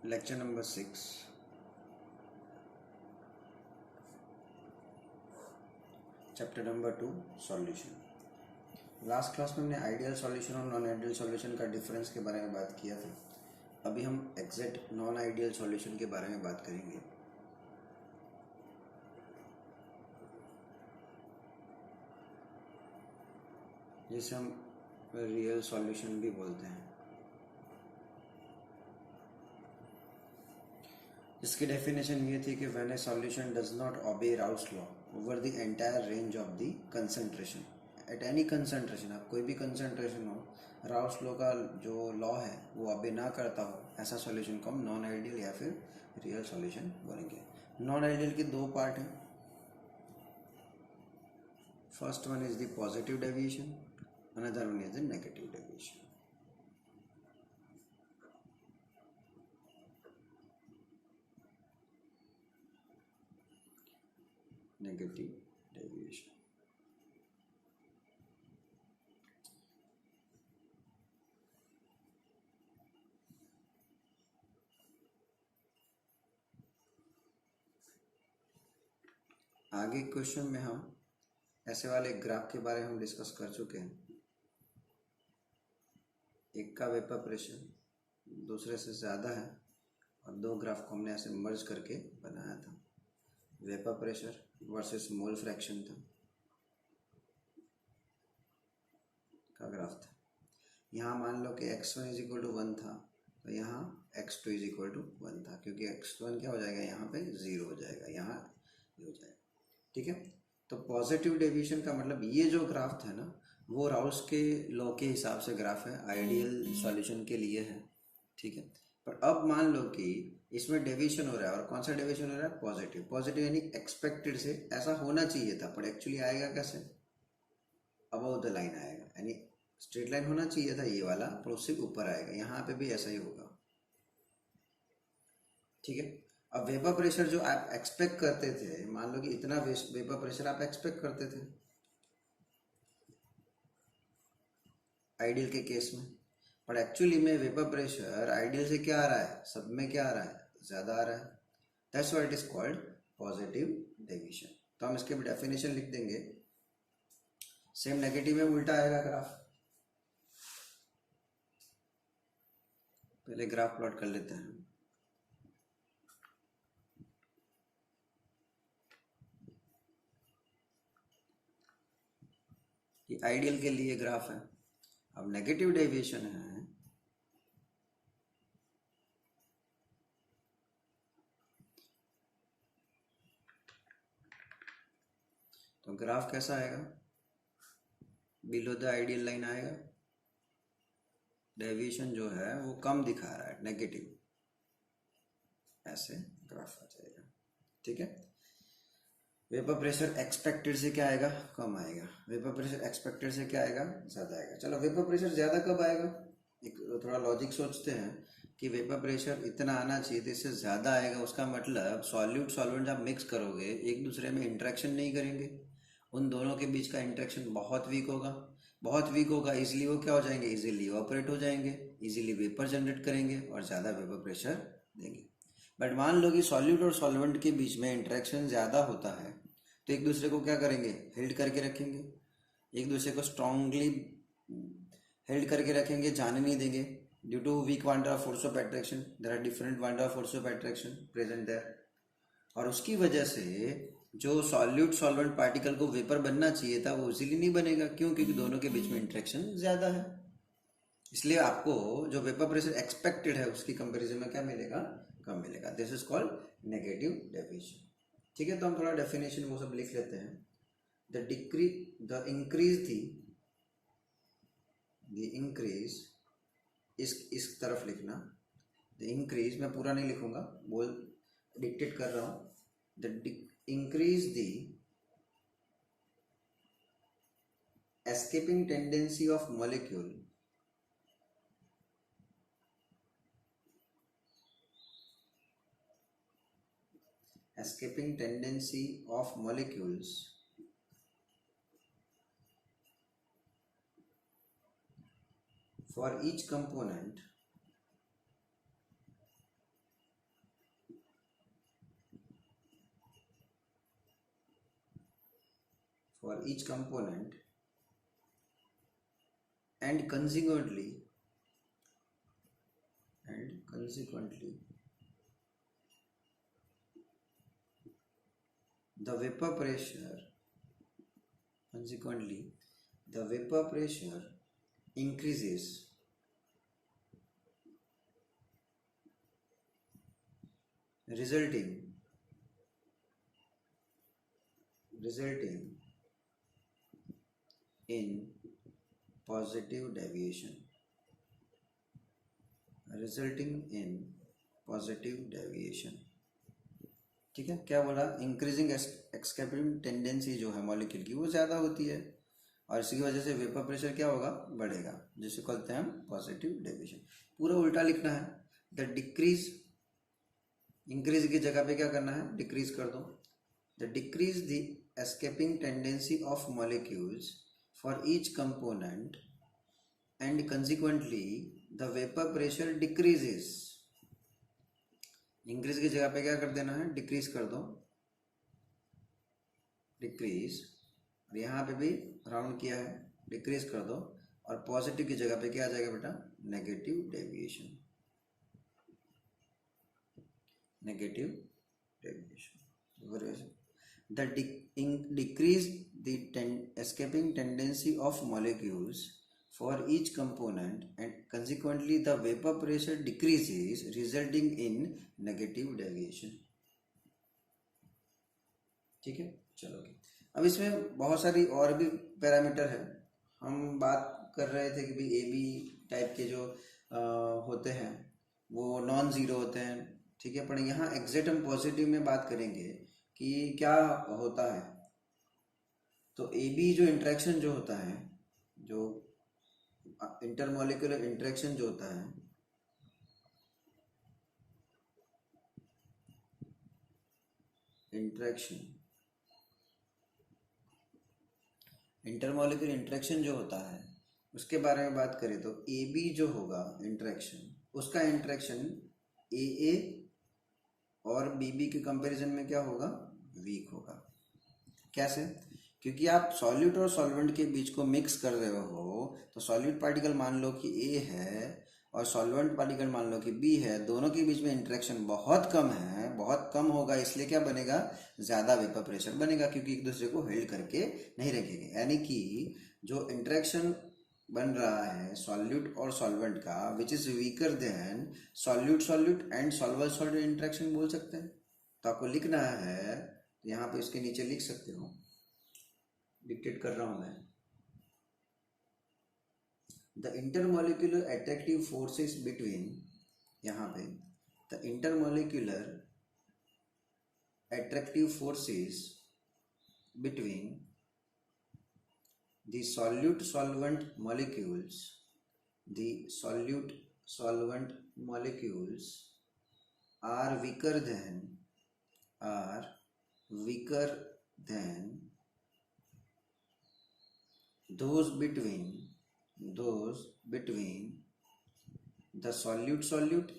Lecture number 6, chapter number 2, solution. Last class में हमने ideal solution और नॉन आइडियल सॉल्यूशन का डिफरेंस के बारे में बात किया था। अभी हम एग्जैक्ट नॉन आइडियल सॉल्यूशन के बारे में बात करेंगे। जिसे हम रियल सॉल्यूशन भी बोलते हैं। इसकी डेफिनेशन ये थी कि when A solution does not obey Rouse law over the entire range of the concentration at any concentration, आप कोई भी कंसंट्रेशन हो, राउस लॉ का जो लॉ है वो ओबे ना करता हो, ऐसा सॉल्यूशन को हम नॉन आइडियल या फिर रियल सॉल्यूशन बोलेंगे। नॉन आइडियल के दो पार्ट हैं। First one is the positive deviation, another one is the negative deviation. Negative deviation. आगे क्वेश्चन में हम ऐसे वाले ग्राफ के बारे में हम डिस्कस कर चुके हैं। एक का वेपर प्रेशर दूसरे से ज़्यादा है और दो ग्राफ को हमने ऐसे मर्ज करके बनाया था। Vapour pressure versus mole fraction था का ग्राफ था। यहाँ मान लो कि x1 इज इक्वल टू 1 था, तो यहाँ x2 इज इक्वल टू 1 था, क्योंकि x1 क्या हो जाएगा, यहाँ पे 0 हो जाएगा, यहाँ ये हो जाएगा। ठीक है, तो पॉजिटिव डेविएशन का मतलब ये जो ग्राफ था ना, वो राउस के लॉ के हिसाब से ग्राफ है, आइडियल सॉल्यूशन के लिए है। ठीक है, पर अब मान लो कि इसमें डेविएशन हो रहा है, और कौन सा डेविएशन हो रहा है, पॉजिटिव। पॉजिटिव यानी एक्सपेक्टेड से ऐसा होना चाहिए था, पर एक्चुअली आएगा कैसे, अबव द लाइन आएगा, यानी स्ट्रेट लाइन होना चाहिए था ये वाला, पर उससे ऊपर आएगा। यहाँ पे भी ऐसा ही होगा। ठीक है, अब वेपर प्रेशर जो आप एक्सपेक्ट करते थे, मान लो कि इतना वेपर प्रेशर आप एक्सपेक्ट करते थे आइडियल के केस में, पर एक्चुअली में वेपर प्रेशर आइडियल से क्या आ रहा है, सब में क्या आ रहा है, ज़्यादा आ रहा है। That's what it is called positive deviation. तो हम इसके डेफिनेशन लिख देंगे। सेम नेगेटिव में उल्टा आएगा ग्राफ। पहले ग्राफ प्लॉट कर लेते हैं। ये आइडियल के लिए ग्राफ है। अब नेगेटिव डेविएशन है, तो ग्राफ कैसा आएगा, बिलो द आइडियल लाइन आएगा। डेविएशन जो है वो कम दिखा रहा है, नेगेटिव, ऐसे ग्राफ आ जाएगा। ठीक है, वेपर प्रेशर एक्सपेक्टेड से क्या आएगा, कम आएगा। वेपर प्रेशर एक्सपेक्टेड से क्या आएगा, ज़्यादा आएगा। चलो, वेपर प्रेशर ज़्यादा कब आएगा, एक थोड़ा लॉजिक सोचते हैं कि वेपर प्रेशर इतना आना चाहिए तो इससे ज़्यादा आएगा। उसका मतलब सॉल्यूट सॉल्वेंट जब मिक्स करोगे एक दूसरे में इंटरेक्शन नहीं करेंगे, उन दोनों के बीच का इंटरेक्शन बहुत वीक होगा। बहुत वीक होगा, इजीली वो क्या हो जाएंगे, इजीली ऑपरेट हो जाएंगे, इजीली वेपर जनरेट करेंगे और ज़्यादा वेपर प्रेशर देंगे। बट मान लो कि सॉल्यूट और सॉल्वेंट के बीच में इंटरेक्शन ज़्यादा होता है, तो एक दूसरे को क्या करेंगे, हेल्ड करके रखेंगे, एक दूसरे को स्ट्रांगली हेल्ड करके रखेंगे, जाने नहीं देंगे। Due to weak van der force of attraction, there are different van der force of attraction present there, और उसकी वजह से जो सॉल्यूट सॉल्वेंट पार्टिकल को वेपर बनना चाहिए था वो इजीली नहीं बनेगा। क्यों, क्योंकि दोनों के बीच में इंटरेक्शन ज़्यादा है। इसलिए आपको जो वेपर प्रेशर एक्सपेक्टेड है उसकी कंपैरिजन में क्या मिलेगा, कम मिलेगा। This is called negative deviation. ठीक है, तो हम थोड़ा डेफिनेशन वो सब लिख लेते हैं। द इंक्रीज इस तरफ लिखना। द इंक्रीज, मैं पूरा नहीं लिखूंगा, बोल डिक्टेट कर रहा हूँ। The increase the escaping tendency of molecule escaping tendency of molecules for each component for each component, and consequently the vapor pressure increases, resulting in positive deviation. ठीक है, क्या बोला? इंक्रीजिंग एस्केपिंग टेंडेंसी जो है molecule की वो ज़्यादा होती है, और इसकी वजह से वेपर प्रेशर क्या होगा? बढ़ेगा, जिसे कहते हैं हम पॉजिटिव डेविएशन। पूरा उल्टा लिखना है। द डिक्रीज, इंक्रीज की जगह पे क्या करना है? डिक्रीज कर दो। The decrease the escaping tendency of molecules for each component and consequently the vapour pressure decreases. Increase की जगह पे क्या कर देना है? डिक्रीज कर दो, डिक्रीज। और यहाँ पे भी राउंड किया है, डिक्रीज कर दो, और पॉजिटिव की जगह पे क्या आ जाएगा बेटा? Negative deviation. The decrease the escaping tendency of molecules for each component and consequently the vapor pressure decreases resulting in negative deviation। ठीक है, चलो। अब इसमें बहुत सारी और भी पैरामीटर है। हम बात कर रहे थे कि भाई ए बी टाइप के जो होते हैं वो नॉन ज़ीरो होते हैं, ठीक है, पर यहाँ एग्जैक्ट हम पॉजिटिव में बात करेंगे कि क्या होता है। तो ए बी जो इंट्रैक्शन जो होता है, जो इंटरमॉलिक्यूलर इंटरेक्शन जो होता है, इंटरमॉलिक्यूलर इंटरेक्शन जो होता है उसके बारे में बात करें तो ए बी जो होगा इंटरेक्शन, उसका इंटरेक्शन ए ए और बी बी के कंपैरिजन में क्या होगा? वीक होगा। कैसे? क्योंकि आप सॉल्यूट और सॉल्वेंट के बीच को मिक्स कर रहे हो, तो सॉल्यूट पार्टिकल मान लो कि ए है और सॉल्वेंट पार्टिकल मान लो कि बी है, दोनों के बीच में इंटरेक्शन बहुत कम है, बहुत कम होगा, इसलिए क्या बनेगा? ज़्यादा वेपर प्रेशर बनेगा, क्योंकि एक दूसरे को हेल्ड करके नहीं रखेंगे। यानी कि जो इंटरेक्शन बन रहा है सॉल्यूट और सॉल्वेंट का, which is weaker then solute and solvent interaction बोल सकते हैं। तो आपको लिखना है, तो यहाँ पे इसके नीचे लिख सकते हो, डिक्टेट कर रहा हूं मैं। The intermolecular attractive forces between, यहाँ पे the intermolecular attractive forces between the solute solvent molecules are weaker than those between the solute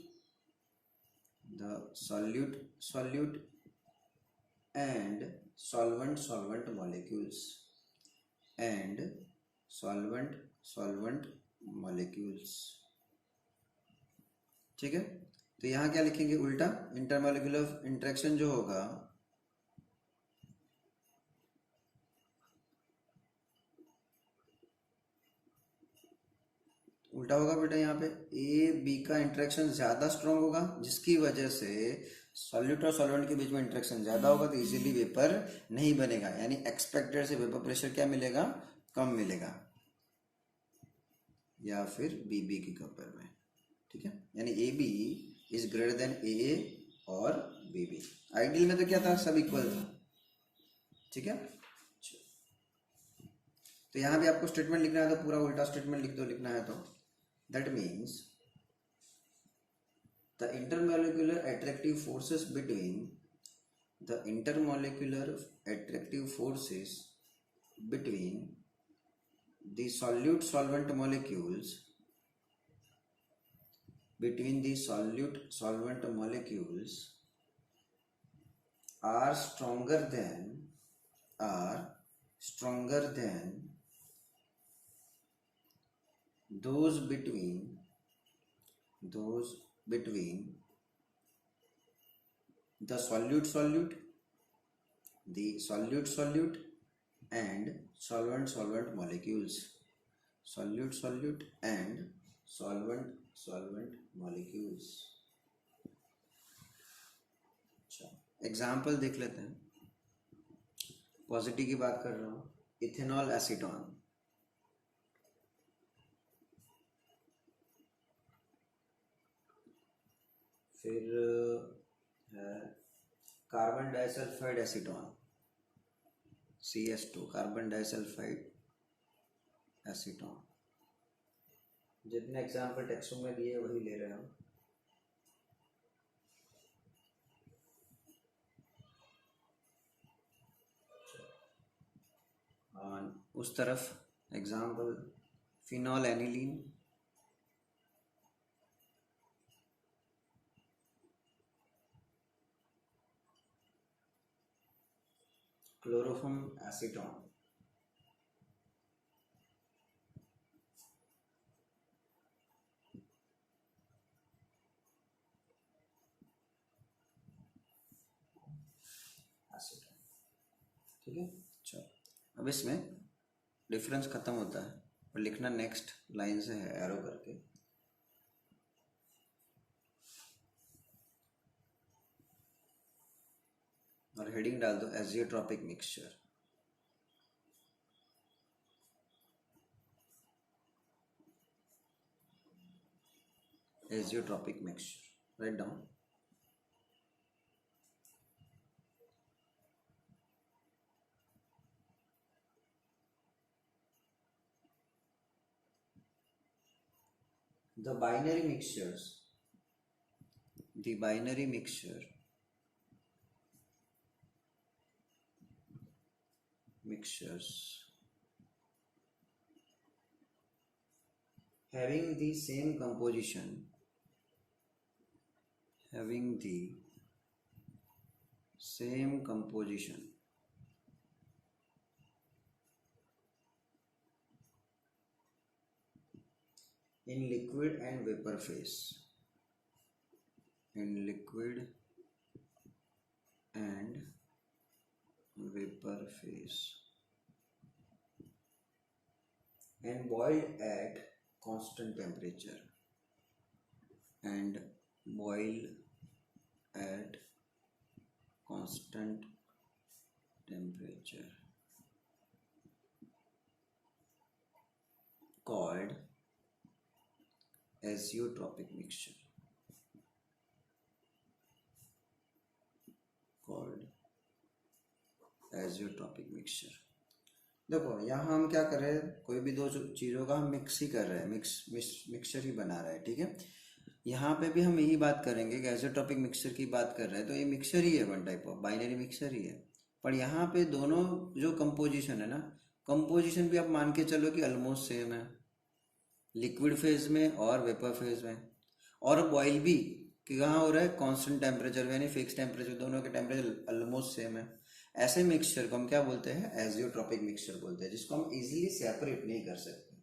and solvent molecules ठीक है। तो यहाँ क्या लिखेंगे? उल्टा, इंटरमॉलिक्यूलर इंटरेक्शन जो होगा उल्टा होगा बेटा। यहाँ पे ए बी का इंटरेक्शन ज़्यादा स्ट्रॉन्ग होगा, जिसकी वजह से सॉल्यूट और सॉल्वेंट के बीच में इंटरेक्शन ज़्यादा होगा, तो इजीली वेपर नहीं बनेगा। यानी एक्सपेक्टेड से वेपर प्रेशर क्या मिलेगा? कम मिलेगा, या फिर बी बी की कंपेयर में। ठीक है, यानी A B is greater than A A और बी बी। आइडियल में तो क्या था? सब इक्वल था। ठीक है, तो यहाँ भी आपको स्टेटमेंट लिखना है तो पूरा उल्टा स्टेटमेंट लिख दो, लिखना है तो। That means the intermolecular attractive forces between the solute solvent molecules are stronger than stronger than those between the solute and solvent molecules. Solute and solvent molecules. अच्छा, एग्जाम्पल देख लेते हैं. पॉजिटिव की बात कर रहा हूँ, इथेनॉल एसीटोन. फिर है carbon disulphide acetone, CS2, carbon disulphide acetone. जितने एग्जाम्पल टेक्स्ट में दिए वही ले रहे हो. उस तरफ example phenol aniline, chloroform acetone, acetone. ठीक है. चलो, अब इसमें डिफरेंस खत्म होता है और लिखना नेक्स्ट लाइन से है एरो करके. और हेडिंग डाल दो azeotropic mixture. Azeotropic mixture write down. The binary mixtures having the same composition in liquid and vapor phase, and boiled at constant temperature, called azeotropic mixture. देखो यहाँ हम क्या कर रहे हैं, कोई भी दो चीज़ों का हम मिक्स ही कर रहे हैं, मिक्सचर ही बना रहे हैं. ठीक है. यहाँ पे भी हम यही बात करेंगे कि एजियोट्रॉपिक मिक्सचर की बात कर रहे हैं तो ये मिक्सचर ही है, one type of binary mixture ही है. पर यहाँ पे दोनों जो कंपोजिशन है ना, कंपोजिशन भी आप मान के चलो कि ऑलमोस्ट सेम है, लिक्विड फेज में और वेपर फेज में. और बॉयल भी कि कहाँ हो रहा है, कांस्टेंट टेम्परेचर यानी फिक्स टेम्परेचर, दोनों के टेम्परेचर ऑलमोस्ट सेम है. ऐसे मिक्सचर को हम क्या बोलते हैं, एजियोट्रॉपिक मिक्सचर बोलते हैं, जिसको हम इजीली सेपरेट नहीं कर सकते,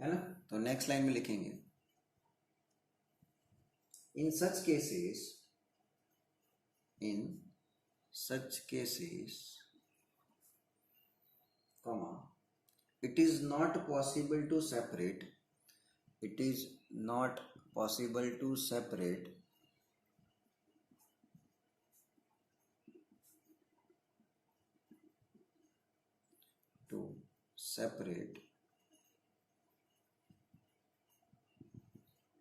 है ना. तो नेक्स्ट लाइन में लिखेंगे, in such cases comma it is not possible to separate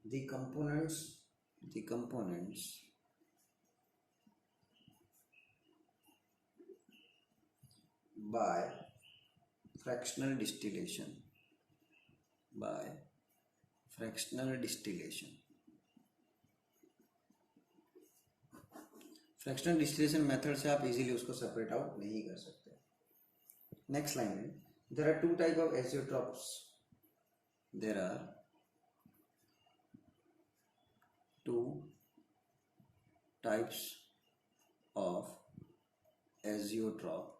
the components by fractional distillation. Fractional distillation method से आप इजीली उसको सेपरेट आउट नहीं कर सकते. नेक्स्ट लाइन में, there are two type of azeotropes. There are two types of azeotrope.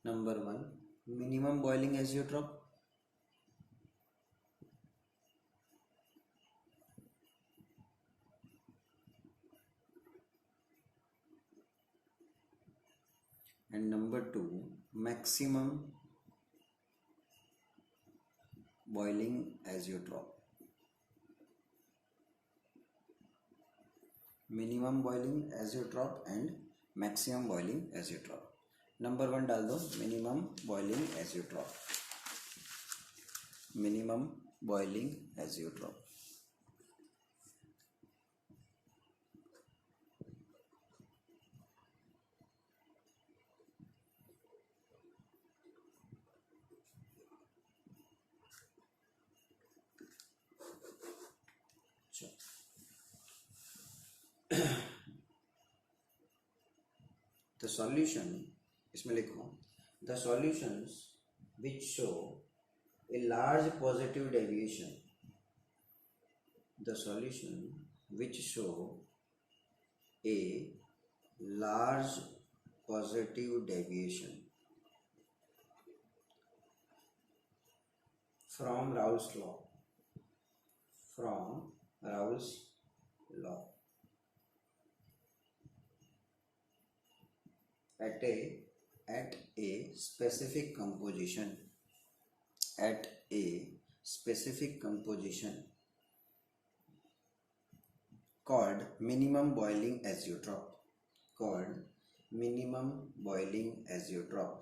Number 1, minimum boiling azeotrope. And number 2, maximum boiling azeotrope. Minimum boiling azeotrope and maximum boiling azeotrope. Number 1 डाल दो, minimum boiling azeotrope, minimum boiling azeotrope. The solution, इसमें लिखो the solutions which show a large positive deviation, the solution which show a large positive deviation from Raoult's law, from Raoult's law at a specific composition, at a specific composition called minimum boiling azeotrope, called minimum boiling azeotrope.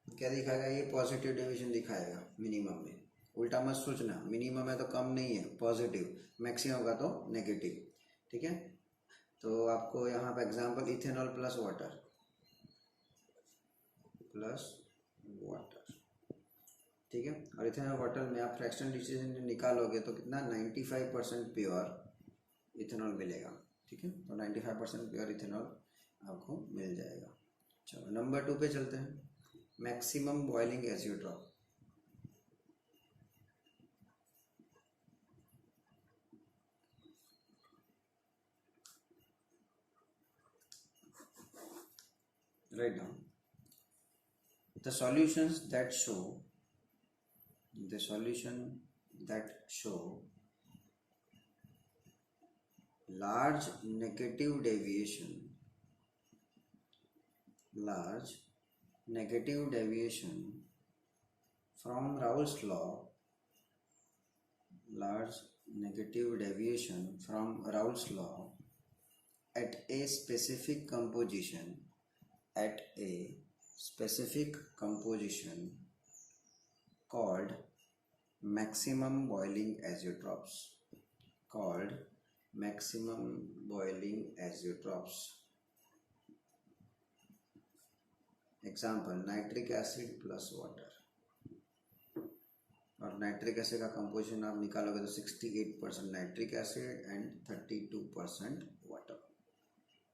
क्या दिखाएगा ये? Positive deviation दिखाएगा minimum में. उल्टा मत सोचना, minimum है तो कम नहीं है, पॉजिटिव, मैक्सिमम का तो नेगेटिव. ठीक है, तो आपको यहाँ पे एग्जांपल इथेनॉल प्लस वाटर, ठीक है, और इथेनॉल वाटर में आप फ्रैक्शनल डिस्टिलेशन निकालोगे तो कितना 95% प्योर इथेनॉल मिलेगा. ठीक है, तो 95% प्योर इथेनॉल आपको मिल जाएगा. चलो नंबर 2 पे चलते हैं, maximum boiling azeotrope. Write down the solutions that show large negative deviation from Raoult's law, large negative deviation from Raoult's law at a specific composition, called maximum boiling azeotropes, Example, nitric acid plus water, और nitric acid का composition आप निकालोगे तो 68% nitric acid and 32% water,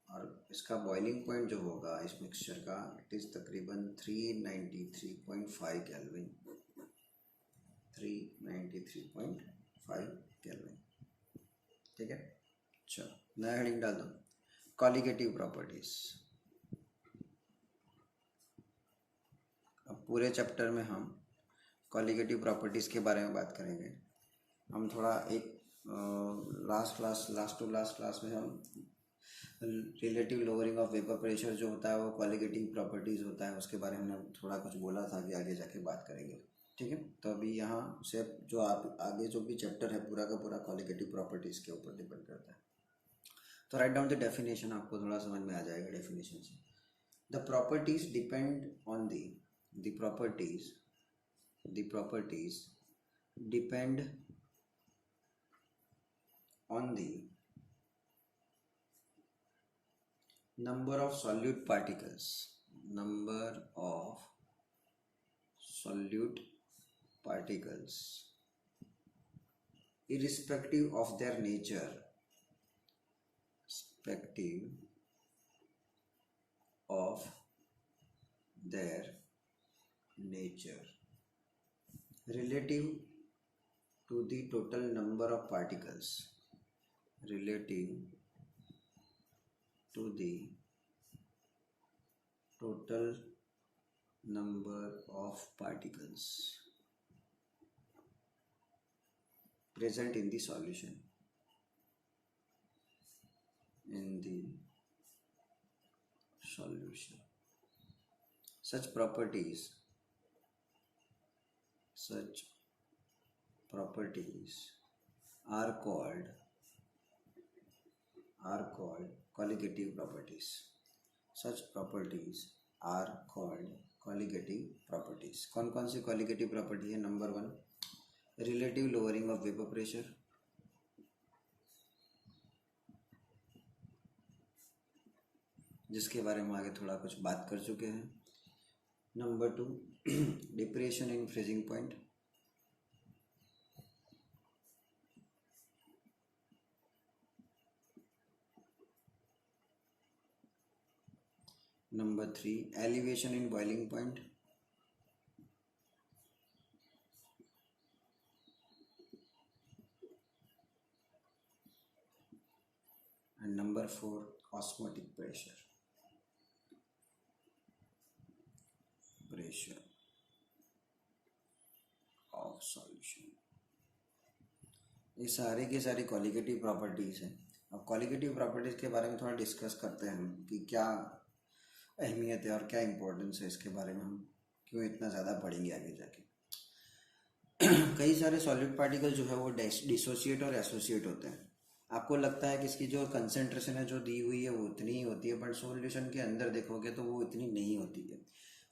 और इसका boiling point जो होगा इस मिक्सचर का, इट इज़ तकरीबन 393.5 केल्विन, 393.5 केल्विन. ठीक है, चलो नया हेडिंग डाल दो, कॉलिगेटिव प्रॉपर्टीज. अब पूरे चैप्टर में हम कॉलिगेटिव प्रॉपर्टीज़ के बारे में बात करेंगे. हम थोड़ा एक लास्ट टू लास्ट क्लास में हम relative lowering of vapour pressure जो होता है वो कॉलिगेटिव प्रॉपर्टीज़ होता है, उसके बारे में हमने थोड़ा कुछ बोला था कि आगे जाके बात करेंगे. ठीक है, तो अभी यहाँ से जो आप आगे जो भी चैप्टर है पूरा का पूरा कॉलिगेटिव प्रॉपर्टीज़ के ऊपर डिपेंड करता है. तो राइट डाउन द डेफिनेशन, आपको थोड़ा समझ में आ जाएगा डेफिनेशन से. The properties depend on the properties depend on the number of solute particles, irrespective of their nature, relative to the total number of particles, relative to the total number of particles present in the solution. Such properties are called colligative properties. Such properties are called colligative properties. कौन कौन सी colligative property है? Number 1, relative lowering of vapor pressure, जिसके बारे में आगे थोड़ा कुछ बात कर चुके हैं. Number 2, depression in freezing point. Number 3, elevation in boiling point. And number 4, osmotic pressure of solution. ये सारे के सारी कॉलिगेटिव प्रॉपर्टीज हैं. अब कॉलिगेटिव प्रॉपर्टीज के बारे में थोड़ा डिस्कस करते हैं हम कि क्या अहमियत है और क्या इम्पोर्टेंस है इसके बारे में, हम क्यों इतना ज़्यादा पढ़ेंगे आगे जाके. कई सारे सॉलिड पार्टिकल जो है वो डिसोशिएट और एसोसिएट होते हैं. आपको लगता है कि इसकी जो कंसंट्रेशन है जो दी हुई है वो उतनी ही होती है, बट सॉल्यूशन के अंदर देखोगे तो वो इतनी नहीं होती है.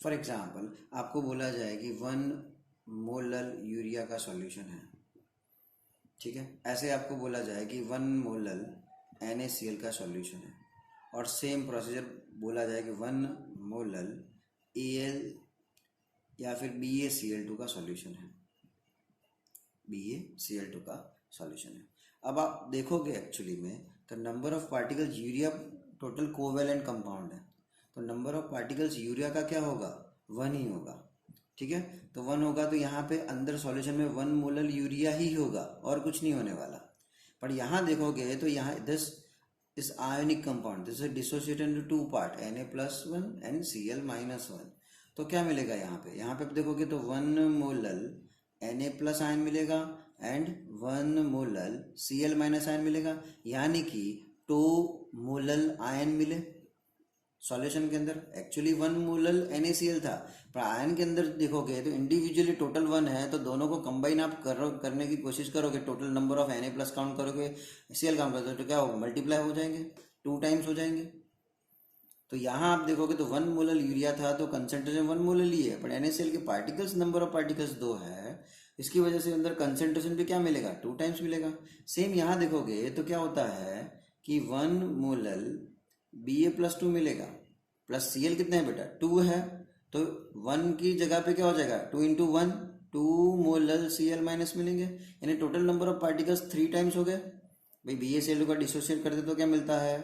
फॉर एग्जांपल आपको बोला जाए कि 1 मोलर यूरिया का सॉल्यूशन है, ठीक है. ऐसे आपको बोला जाए कि 1 मोलर NaCl का सॉल्यूशन है, और सेम प्रोसीजर बोला जाए कि 1 मोलर Al या फिर BaCl2 का सॉल्यूशन है, BaCl2 का सॉल्यूशन है. अब आप देखोगे एक्चुअली में तो number of particles, urea total covalent compound है, तो नंबर ऑफ पार्टिकल्स यूरिया का क्या होगा? 1 ही होगा, ठीक है. तो 1 होगा तो यहाँ पे अंदर सॉल्यूशन में 1 मोलर यूरिया ही होगा और कुछ नहीं होने वाला. पर यहाँ देखोगे तो यहाँ दिस इस ionic compound, this is dissociated into 2 part, Na+1 and Cl-1. तो क्या मिलेगा यहाँ पे? यहाँ पे देखोगे तो 1 मोलर Na+ आयन मिलेगा एंड 1 मोलर Cl- आयन मिलेगा, यानी कि 2 मोलर आयन मिले सॉल्यूशन के अंदर. एक्चुअली 1 मोलर NaCl था, पर आयन के अंदर देखोगे तो इंडिविजुअली टोटल 1 है, तो दोनों को कंबाइन आप करने की कोशिश करोगे, total number of Na+ count करोगे, Cl काउंट करोगे तो क्या होगा? मल्टीप्लाई हो जाएंगे, 2 टाइम्स हो जाएंगे. तो यहाँ आप देखोगे तो 1 मोलर यूरिया था तो कंसेंट्रेशन 1 मोलर ही है, पर NaCl के पार्टिकल्स नंबर ऑफ पार्टिकल्स 2 है, इसकी वजह से अंदर कंसेंट्रेशन भी क्या मिलेगा? 2 टाइम्स मिलेगा. सेम यहाँ देखोगे तो क्या होता है कि 1 मोलर Ba+2 मिलेगा, प्लस Cl कितने हैं बेटा? 2 है, तो 1 की जगह पे क्या हो जाएगा? 2 × 1, 2 मोलर Cl- मिलेंगे, यानी total number of particles 3 times हो गए. भाई BaCl2 का डिसोसिएट करते तो क्या मिलता है?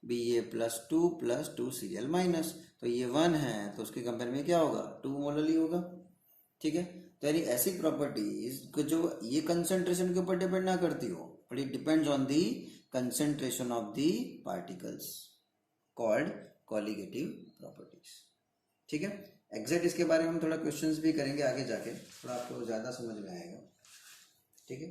Ba+2 + 2 Cl-. तो ये 1 है तो उसके कंपेयर में क्या होगा? 2 मोलर ही होगा, ठीक है. तो यानी ऐसी प्रॉपर्टीज जो ये कंसेंट्रेशन के ऊपर डिपेंड ना करती हो, but it depends on the concentration of the particles, called colligative properties, ठीक है. एग्जैक्ट इसके बारे में हम थोड़ा क्वेश्चंस भी करेंगे आगे जाके, थोड़ा आपको ज़्यादा समझ में आएगा, ठीक है.